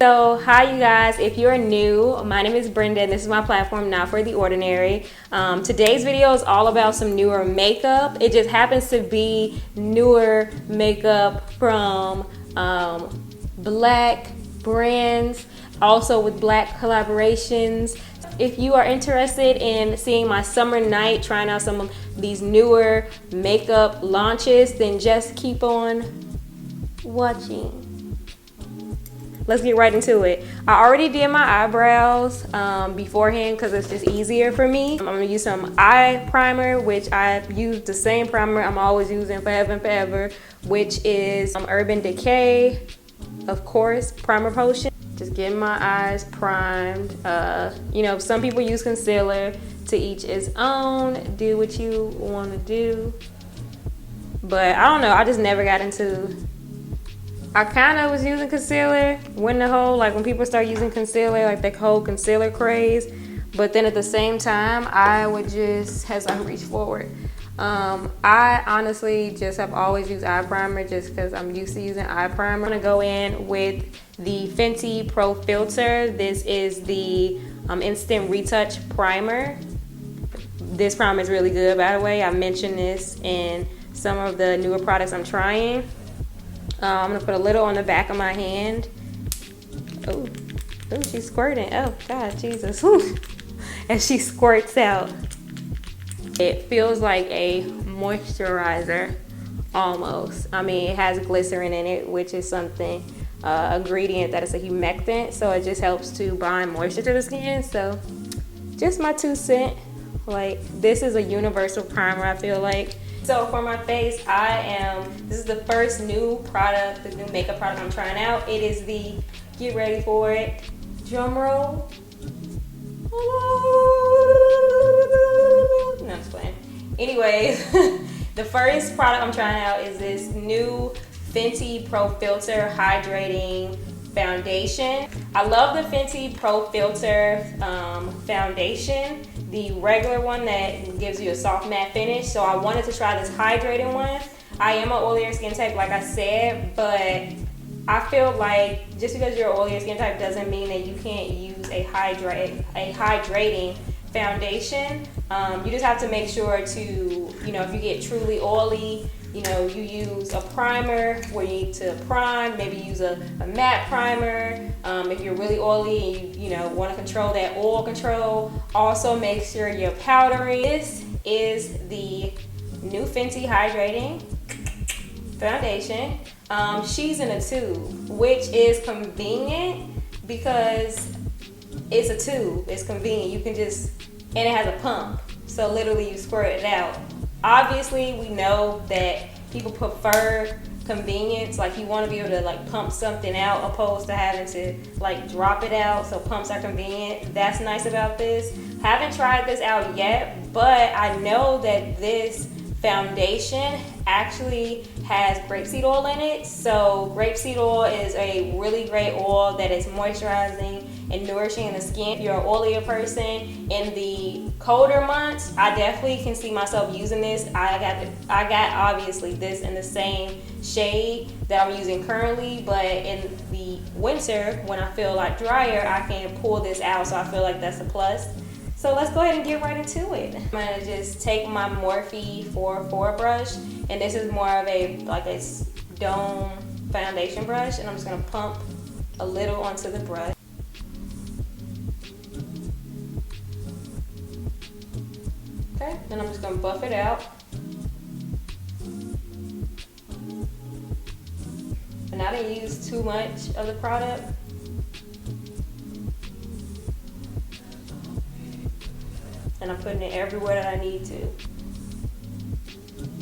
So hi you guys, if you're new, my name is Brenda and this is my platform, Not For The Ordinary. Today's video is all about some newer makeup. It just happens to be newer makeup from black brands, also with black collaborations. If you are interested in seeing my summer night, trying out some of these newer makeup launches, then just keep on watching. Let's get right into it. I already did my eyebrows beforehand because it's just easier for me. I'm gonna use some eye primer, which I use the same primer I'm always using forever and forever, which is Urban Decay, of course, primer potion. Just getting my eyes primed. You know, some people use concealer, to each its own. Do what you want to do. But I don't know, I just never got into. I kind of was using concealer when when people start using concealer, like the whole concealer craze. But then at the same time, I would just, as I reach forward, I honestly just have always used eye primer just because I'm used to using eye primer. I'm gonna go in with the Fenty Pro Filter. This is the Instant Retouch Primer. This primer is really good, by the way. I mentioned this in some of the newer products I'm trying. I'm gonna put a little on the back of my hand. Oh, she's squirting. Oh God, Jesus. As she squirts out. It feels like a moisturizer, almost. I mean, it has glycerin in it, which is something, ingredient that is a humectant, so it just helps to bind moisture to the skin. So, just my 2 cents. Like, this is a universal primer, I feel like. So for my face, this is the first new product, the new makeup product I'm trying out. It is the, get ready for it, drum roll. No, I'm just playing. Anyways, the first product I'm trying out is this new Fenty Pro Filter Hydrating Foundation. I love the Fenty Pro Filter foundation, the regular one that gives you a soft matte finish. So I wanted to try this hydrating one. I am an oilier skin type, like I said, but I feel like just because you're an oilier skin type doesn't mean that you can't use a hydrating foundation. You just have to make sure to, you know, if you get truly oily, you know, you use a primer where you need to prime, maybe use a matte primer. If you're really oily and you know, want to control that oil control, also make sure you're powdering. This is the new Fenty Hydrating Foundation. She's in a tube, which is convenient because it's a tube. It's convenient. You can just, and it has a pump. So literally you squirt it out. Obviously, we know that people prefer convenience, like you want to be able to like pump something out opposed to having to like drop it out. So pumps are convenient. That's nice about this. Haven't tried this out yet, but I know that this foundation actually has grapeseed oil in it. So grapeseed oil is a really great oil that is moisturizing and nourishing the skin. If you're an oilier person in the colder months, I definitely can see myself using this. I got obviously this in the same shade that I'm using currently, but in the winter when I feel like drier, I can pull this out, so I feel like that's a plus. So let's go ahead and get right into it. I'm gonna just take my Morphe 404 brush, and this is more of a dome foundation brush, and I'm just gonna pump a little onto the brush. Okay, then I'm just gonna buff it out. And I didn't use too much of the product. And I'm putting it everywhere that I need to.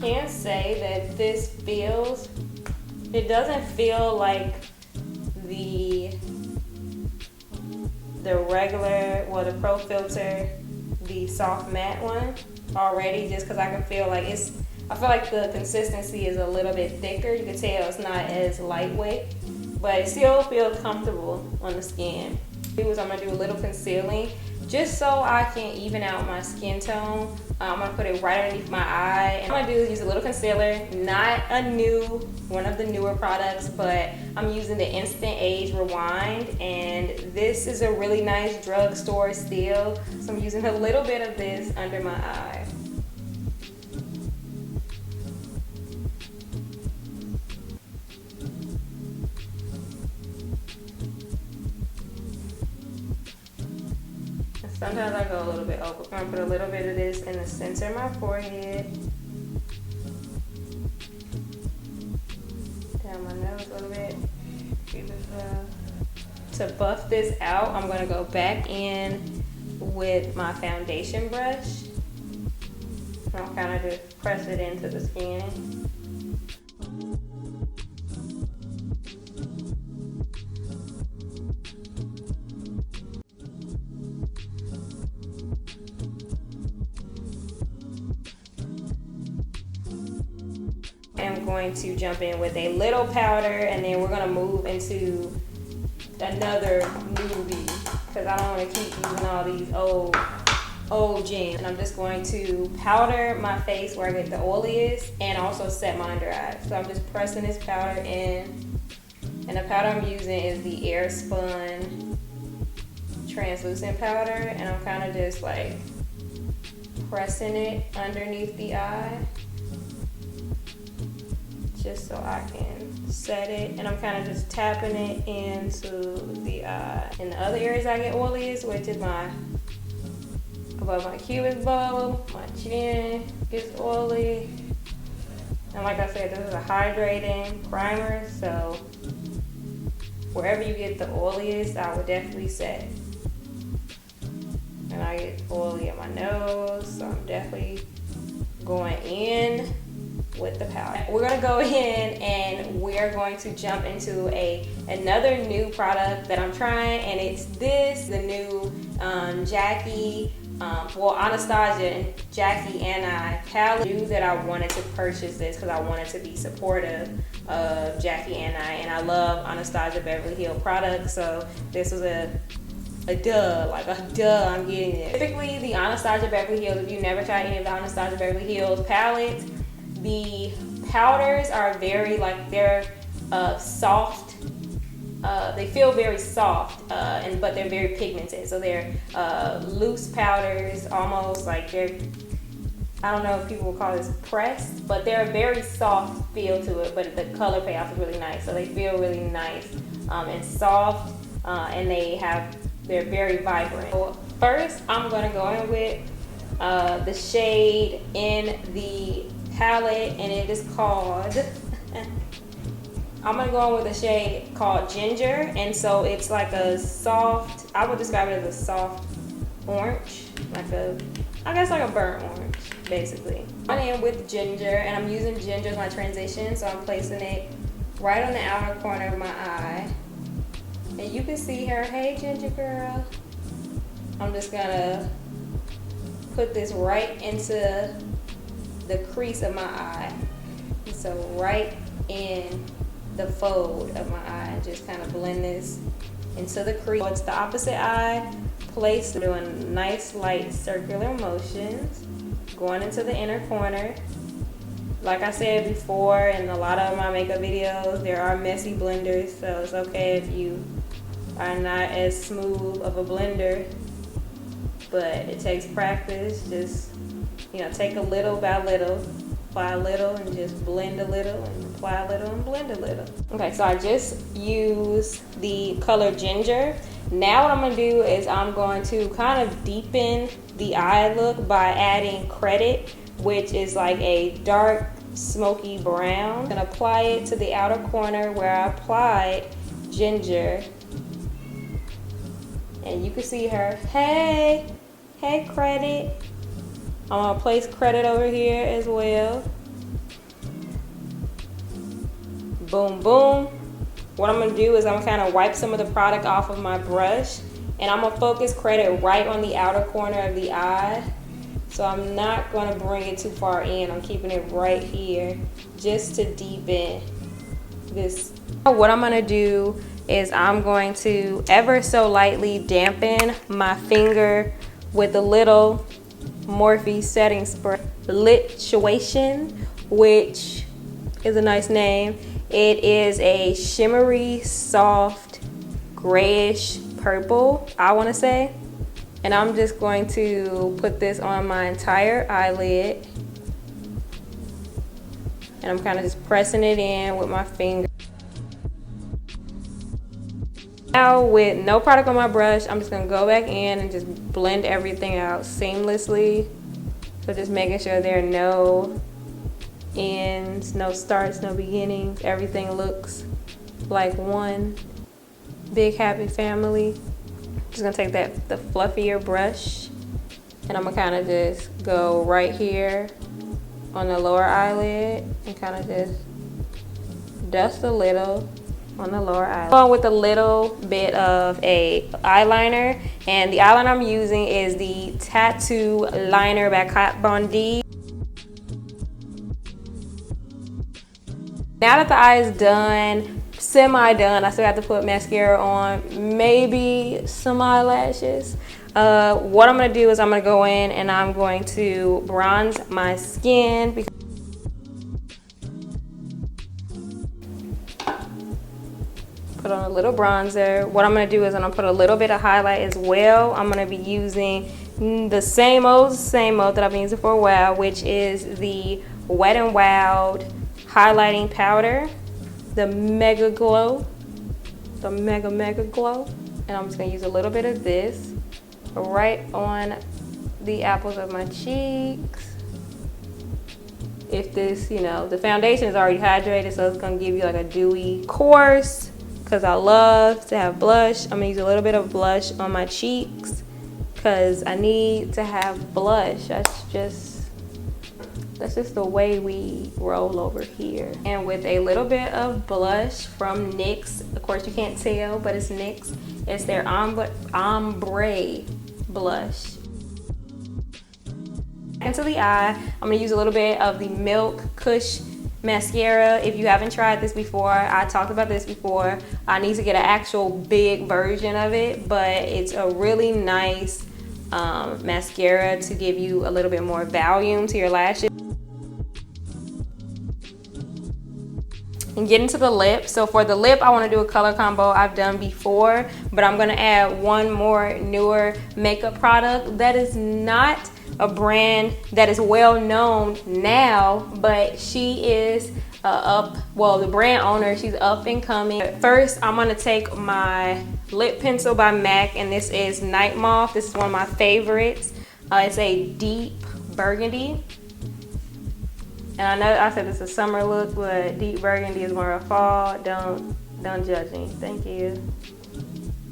Can say that this feels, it doesn't feel like the regular, well, the Pro Filter, the soft matte one already, just because I can feel like I feel like the consistency is a little bit thicker. You can tell it's not as lightweight, but it still feels comfortable on the skin. I'm gonna do a little concealing just so I can even out my skin tone. I'm gonna put it right underneath my eye. And what I'm gonna do is use a little concealer, not one of the newer products, but I'm using the Instant Age Rewind, and this is a really nice drugstore steal. So I'm using a little bit of this under my eye. Sometimes I go a little bit over. I'm gonna put a little bit of this in the center of my forehead. Down my nose a little bit. To buff this out, I'm gonna go back in with my foundation brush. I'll kind of just press it into the skin. I'm going to jump in with a little powder, and then we're going to move into another newbie because I don't want to keep using all these old gems. And I'm just going to powder my face where I get the oiliest and also set my under eye. So I'm just pressing this powder in, and the powder I'm using is the Airspun translucent powder, and I'm kind of just like pressing it underneath the eye, just so I can set it, and I'm kind of just tapping it into the eye. In the other areas I get oiliest, which is above my cupid's bow, my chin gets oily. And like I said, this is a hydrating primer, so wherever you get the oiliest, I would definitely set. And I get oily on my nose, so I'm definitely going in with the powder. We're gonna go in and we're going to jump into another new product that I'm trying, and it's the new Anastasia and Jackie and I palette. I knew that I wanted to purchase this because I wanted to be supportive of Jackie and I love Anastasia Beverly Hills products, so this was a duh, I'm getting it. Typically the Anastasia Beverly Hills, if you've never tried any of the Anastasia Beverly Hills palettes, the powders are very they're soft. They feel very soft, but they're very pigmented. So they're loose powders, almost like I don't know if people will call this pressed, but they're a very soft feel to it, but the color payoff is really nice. So they feel really nice and soft, and they're very vibrant. So first, I'm gonna go in with the shade in the palette, and it is called I'm gonna go in with a shade called Ginger, and so it's like a soft, I would describe it as a soft orange, I guess like a burnt orange, basically. I'm in with Ginger, and I'm using Ginger as my transition, so I'm placing it right on the outer corner of my eye, and you can see her. Hey, Ginger girl. I'm just gonna put this right into the crease of my eye, and so right in the fold of my eye, and just kind of blend this into the crease. It's the opposite eye, doing nice light circular motions, going into the inner corner. Like I said before in a lot of my makeup videos, there are messy blenders, so it's okay if you are not as smooth of a blender, but it takes practice. Just take a little by little, apply a little, and just blend a little, and apply a little and blend a little. Okay, so I just used the color Ginger. Now what I'm gonna do is I'm going to kind of deepen the eye look by adding Credit, which is like a dark smoky brown. I'm gonna apply it to the outer corner where I applied Ginger. And you can see her. Hey Credit. I'm gonna place Credit over here as well. Boom, boom. What I'm gonna do is I'm gonna kind of wipe some of the product off of my brush, and I'm gonna focus Credit right on the outer corner of the eye. So I'm not gonna bring it too far in. I'm keeping it right here just to deepen this. What I'm gonna do is I'm going to ever so lightly dampen my finger with a little Morphe setting spray. Lituation, which is a nice name. It is a shimmery, soft, grayish purple, I want to say. And I'm just going to put this on my entire eyelid. And I'm kind of just pressing it in with my finger. Now with no product on my brush, I'm just going to go back in and just blend everything out seamlessly. So just making sure there are no ends, no starts, no beginnings. Everything looks like one big happy family. Just gonna take the fluffier brush and I'm gonna kind of just go right here on the lower eyelid and kind of just dust a little on the lower eyelid. Going with a little bit of a eyeliner, and the eyeliner I'm using is the Tattoo Liner by Kat Von D. Now that the eye is done, semi-done, I still have to put mascara on, maybe some eyelashes. What I'm gonna do is I'm gonna go in and I'm going to bronze my skin. Put on a little bronzer. What I'm gonna do is I'm gonna put a little bit of highlight as well. I'm gonna be using the same old that I've been using for a while, which is the Wet n Wild highlighting powder, the Mega Glow, the Mega Glow. And I'm just gonna use a little bit of this right on the apples of my cheeks. If this, you know, the foundation is already hydrated, so it's gonna give you like a dewy course. Because I love to have blush, I'm gonna use a little bit of blush on my cheeks because I need to have blush. That's just the way we roll over here. And with a little bit of blush from NYX, of course you can't tell, but it's NYX. It's their ombre blush. Into the eye, I'm gonna use a little bit of the Milk Kush mascara. If you haven't tried this before, I talked about this before. I need to get an actual big version of it, but it's a really nice mascara to give you a little bit more volume to your lashes. And get into the lip. So for the lip, I want to do a color combo I've done before, but I'm going to add one more newer makeup product that is not a brand that is well known now, but she is the brand owner, she's up and coming. First, I'm gonna take my lip pencil by MAC, and this is Night Moth. This is one of my favorites. It's a deep burgundy. And I know I said it's a summer look, but deep burgundy is more of a fall. Don't judge me. Thank you.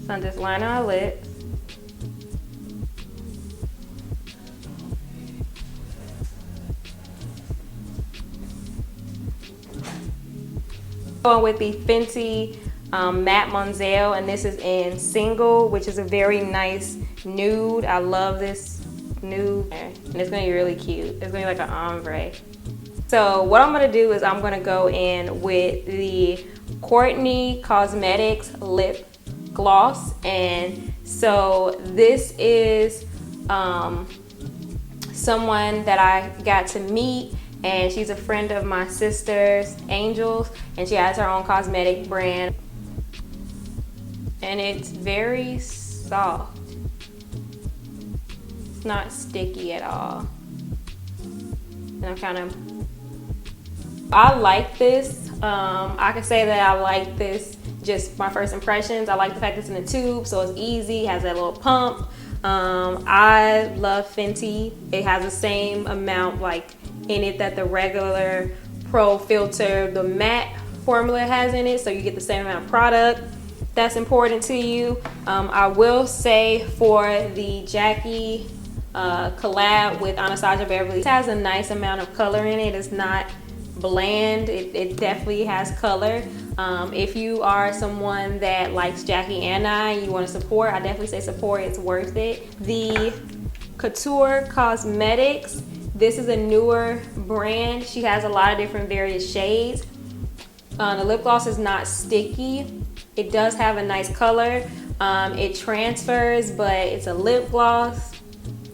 So I'm just lining my lips. Going with the Fenty Matte Monzel, and this is in Single, which is a very nice nude. I love this nude, and it's gonna be really cute. It's gonna be like an ombre. So what I'm gonna do is I'm gonna go in with the Kourtney Cosmetics lip gloss, and so this is someone that I got to meet, and she's a friend of my sister's, Angel's, and she has her own cosmetic brand. And it's very soft. It's not sticky at all. And I like this. I can say that I like this, just my first impressions. I like the fact it's in a tube, so it's easy, has that little pump. I love Fenty. It has the same amount in it that the regular Pro Filter, the matte formula has in it, so you get the same amount of product. That's important to you. I will say for the Jackie collab with Anastasia Beverly, it has a nice amount of color in it. It's not bland. It definitely has color. If you are someone that likes Jackie and you want to support, I definitely say support. It's worth it. The Couture Cosmetics, this is a newer brand. She has a lot of different various shades. The lip gloss is not sticky. It does have a nice color. It transfers, but it's a lip gloss,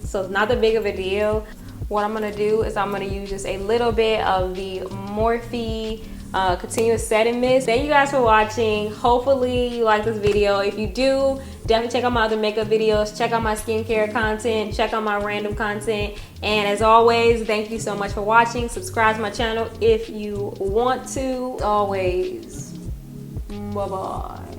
so it's not that big of a deal. What I'm gonna do is I'm gonna use just a little bit of the Morphe continuous setting mist. Thank you guys for watching. Hopefully you like this video. If you do, definitely check out my other makeup videos, check out my skincare content, check out my random content, and as always, thank you so much for watching. Subscribe to my channel if you want to. Always, bye bye.